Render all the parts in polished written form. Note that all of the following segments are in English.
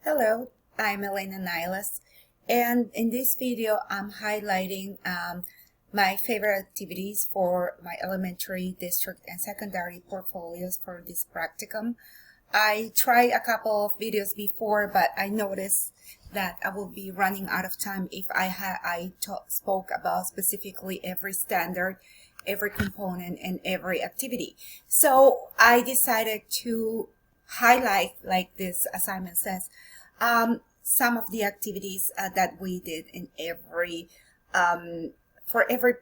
Hello, I'm ENilhas, and in this video I'm highlighting my favorite activities for my elementary, district, and secondary portfolios for this practicum. I tried a couple of videos before, but I noticed that I will be running out of time if I spoke about specifically every standard, every component, and every activity. So I decided to highlight, like this assignment says, some of the activities that we did in for every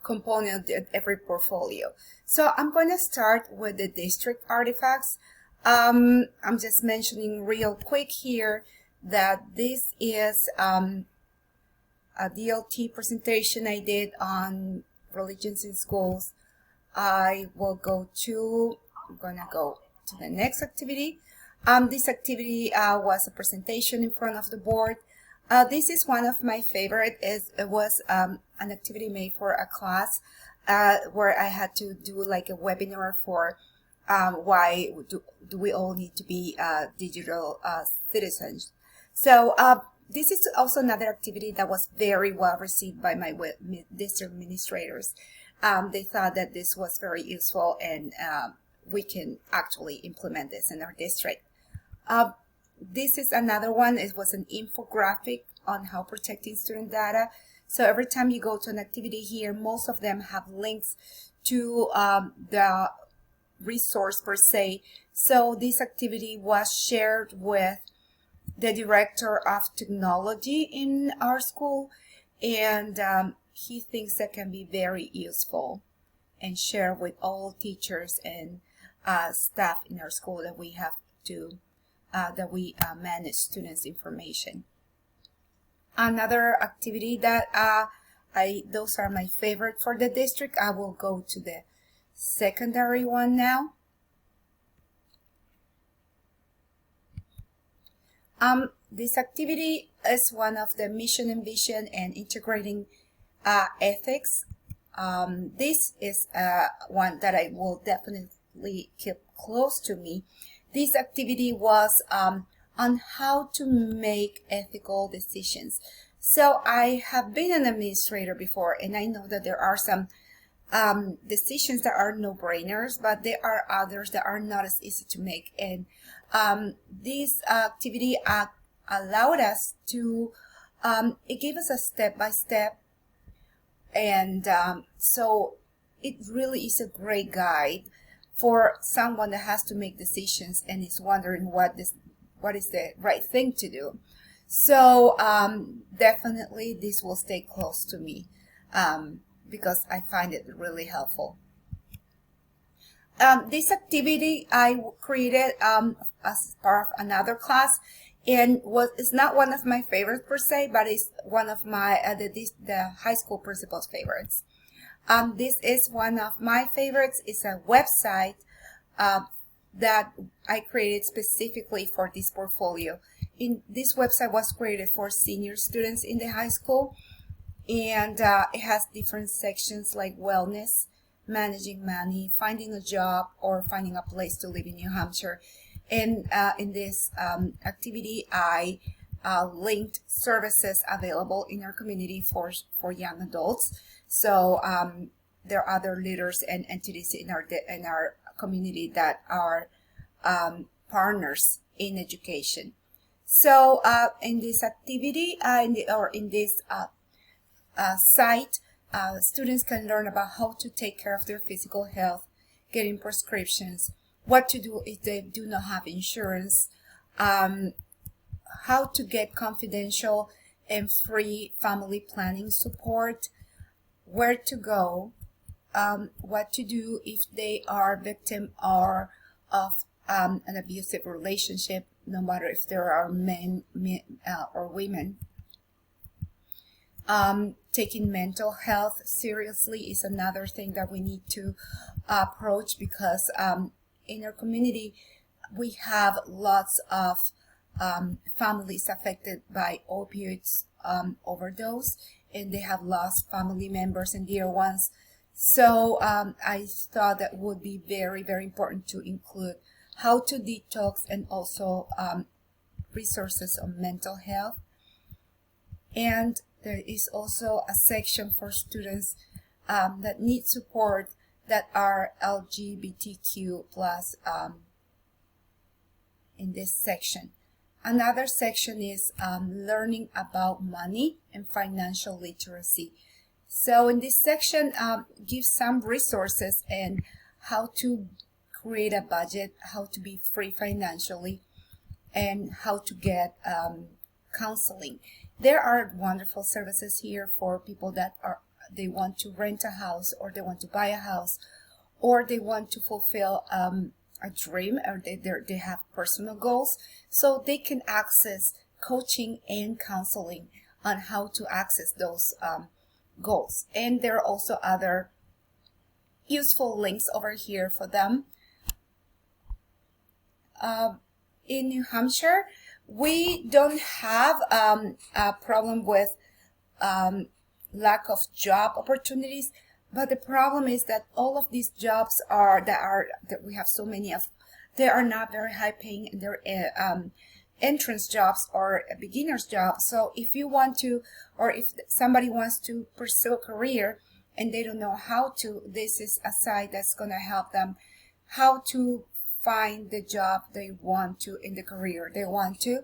component, every portfolio. So I'm going to start with the district artifacts. I'm just mentioning real quick here that this is a DLT presentation I did on religions in schools. I'm going to go to the next activity. This activity was a presentation in front of the board. This is one of my favorite. It was an activity made for a class where I had to do like a webinar for why do we all need to be digital citizens. So this is also another activity that was very well received by my district administrators. They thought that this was very useful, and we can actually implement this in our district. This is another one. It was an infographic on how protecting student data. So every time you go to an activity here, most of them have links to the resource per se. So this activity was shared with the director of technology in our school, and he thinks that can be very useful and share with all teachers and staff in our school that we have to manage students' information. Another activity that those are my favorite for the district. I will go to the secondary one now. This activity is one of the mission and vision and integrating ethics. This is one that I will definitely keep close to me. This activity was on how to make ethical decisions. So I have been an administrator before, and I know that there are some decisions that are no-brainers, but there are others that are not as easy to make. And this activity allowed us to, it gave us a step-by-step, and so it really is a great guide for someone that has to make decisions and is wondering what is the right thing to do. So definitely this will stay close to me because I find it really helpful. This activity I created as part of another class, and it's not one of my favorites per se, but it's one of my the high school principal's favorites. This is one of my favorites. It's a website that I created specifically for this portfolio. This website was created for senior students in the high school, and it has different sections like wellness, managing money, finding a job, or finding a place to live in New Hampshire. And in this activity, I linked services available in our community for young adults. So there are other leaders and entities in our community that are partners in education. So in this activity, in this site, students can learn about how to take care of their physical health, getting prescriptions, what to do if they do not have insurance, how to get confidential and free family planning support, where to go, what to do if they are victim of an abusive relationship, no matter if there are men or women. Taking mental health seriously is another thing that we need to approach, because in our community we have lots of families affected by opioids overdose, and they have lost family members and dear ones. So I thought that would be very, very important to include how to detox and also resources on mental health. And there is also a section for students that need support that are LGBTQ plus in this section. Another section is learning about money and financial literacy. So in this section, gives some resources and how to create a budget, how to be free financially, and how to get counseling. There are wonderful services here for people that they want to rent a house, or they want to buy a house, or they want to fulfill a dream, or they have personal goals, so they can access coaching and counseling on how to access those goals. And there are also other useful links over here for them. In New Hampshire, we don't have a problem with lack of job opportunities, but the problem is that all of these jobs that we have so many of, they are not very high paying, and they're entrance jobs or beginner's jobs. So if you want to, or if somebody wants to pursue a career and they don't know how to, this is a site that's going to help them how to find the job they want to in the career they want to,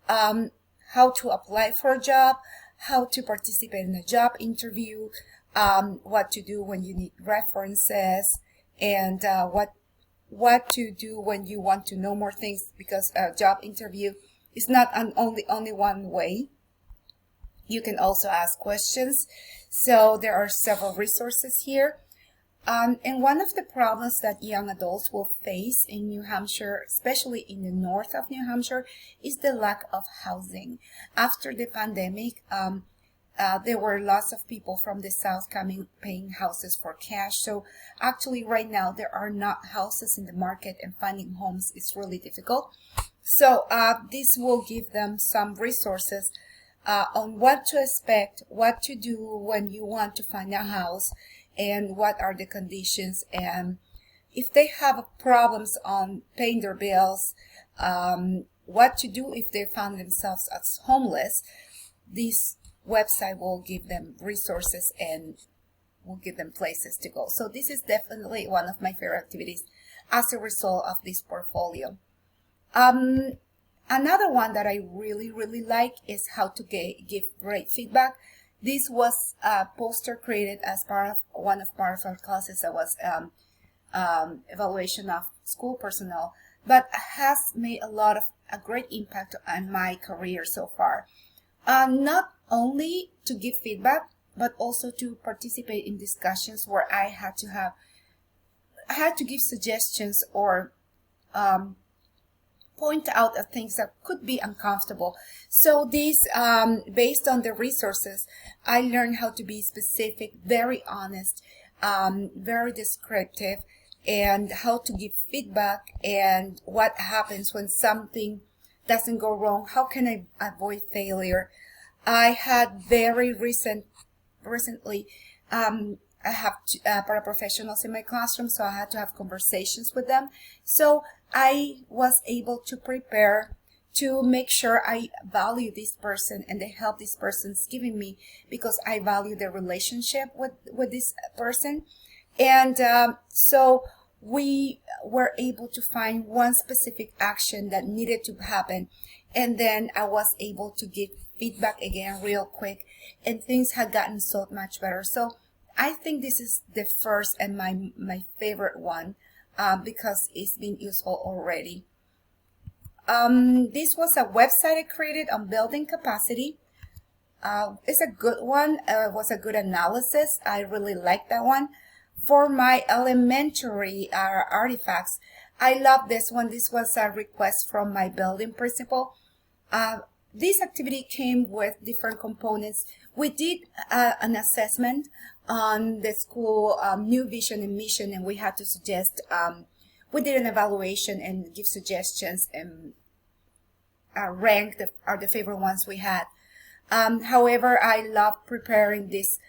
how to apply for a job, how to participate in a job interview, what to do when you need references, and what to do when you want to know more things, because a job interview is not only one way. You can also ask questions. So there are several resources here. And one of the problems that young adults will face in New Hampshire, especially in the north of New Hampshire, is the lack of housing. After the pandemic, there were lots of people from the south coming, paying houses for cash. So actually right now there are not houses in the market, and finding homes is really difficult. So this will give them some resources on what to expect, what to do when you want to find a house, and what are the conditions, and if they have problems on paying their bills, what to do if they found themselves as homeless. This website will give them resources and will give them places to go. So this is definitely one of my favorite activities as a result of this portfolio. Another one that I really like is how to give great feedback. This was a poster created as part of one of our classes that was evaluation of school personnel, but has made a great impact on my career so far. Not only to give feedback, but also to participate in discussions where I had to give suggestions or point out at things that could be uncomfortable. So these, based on the resources, I learned how to be specific, very honest, very descriptive, and how to give feedback, and what happens when something doesn't go wrong. How can I avoid failure? I had very recently, I have paraprofessionals in my classroom, so I had to have conversations with them. So I was able to prepare to make sure I value this person and the help this person's giving me, because I value the relationship with this person. And so we were able to find one specific action that needed to happen, and then I was able to give feedback again real quick, and things had gotten so much better. So I think this is the first and my favorite one, because it's been useful already. This was a website I created on building capacity. It's a good one. It was a good analysis. I really like that one. For my elementary artifacts, I love this one. This was a request from my building principal. This activity came with different components. We did an assessment on the school new vision and mission, and we had to suggest, we did an evaluation and give suggestions and rank the favorite ones we had. However, I love preparing this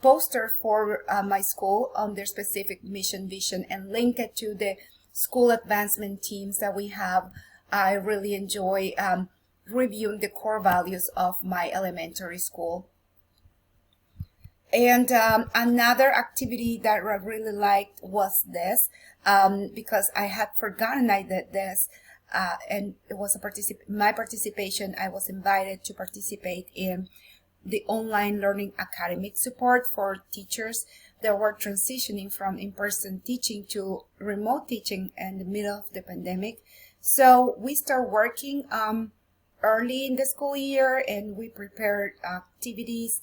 poster for my school on their specific mission, vision, and link it to the school advancement teams that we have I really enjoy reviewing the core values of my elementary school. And another activity that I really liked was this, because I had forgotten I did this, and it was my participation. I was invited to participate in the online learning academic support for teachers that were transitioning from in-person teaching to remote teaching in the middle of the pandemic. So we start working early in the school year, and we prepared activities,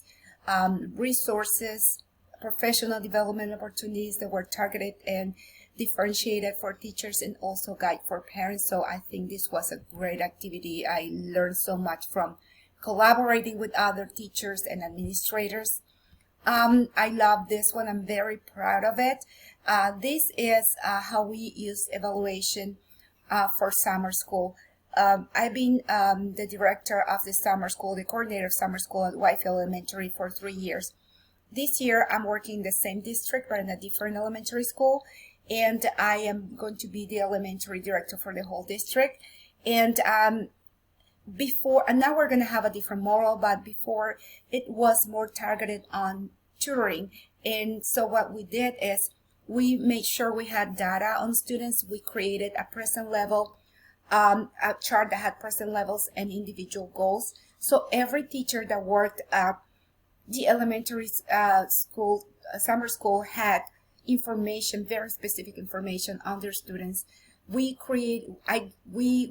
resources, professional development opportunities that were targeted and differentiated for teachers, and also guide for parents. So I think this was a great activity. I learned so much from collaborating with other teachers and administrators. I love this one. I'm very proud of it. This is how we use evaluation for summer school. I've been the director of the summer school, the coordinator of summer school at Whitefield Elementary for 3 years. This year, I'm working in the same district, but in a different elementary school, and I am going to be the elementary director for the whole district. And now we're going to have a different model, but before it was more targeted on tutoring. And so what we did is we made sure we had data on students. We created a present level, a chart that had present levels and individual goals. So every teacher that worked at the elementary school, summer school, had information, very specific information on their students. We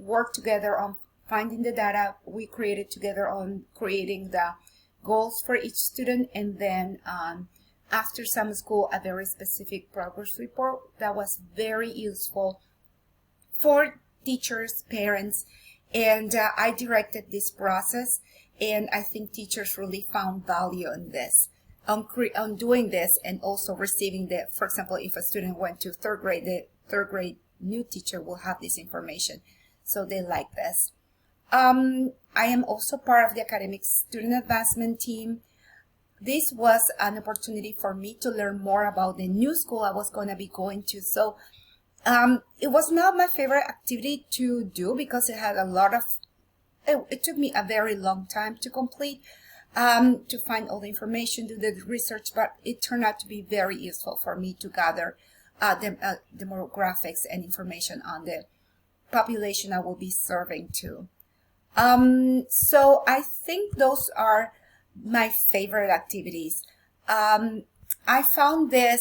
worked together on finding the data. We created together on creating the goals for each student, and then after summer school, a very specific progress report that was very useful for teachers, parents, and I directed this process, and I think teachers really found value in this, on doing this, and also receiving the, for example, if a student went to third grade, the third grade new teacher will have this information, so they like this. I am also part of the academic student advancement team. This was an opportunity for me to learn more about the new school I was going to be going to. So it was not my favorite activity to do because it had a lot of, it took me a very long time to complete, to find all the information, do the research, but it turned out to be very useful for me to gather demographics and information on the population I will be serving to. So I think those are my favorite activities. I found this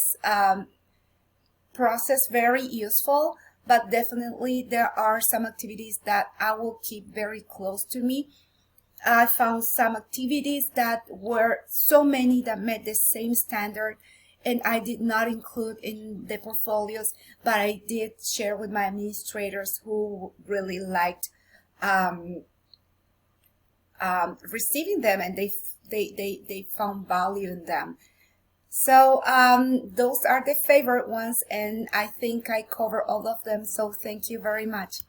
process very useful, but definitely there are some activities that I will keep very close to me. I found some activities that were so many that met the same standard, and I did not include in the portfolios, but I did share with my administrators who really liked receiving them, and they found value in them. So those are the favorite ones, and I think I cover all of them, so thank you very much.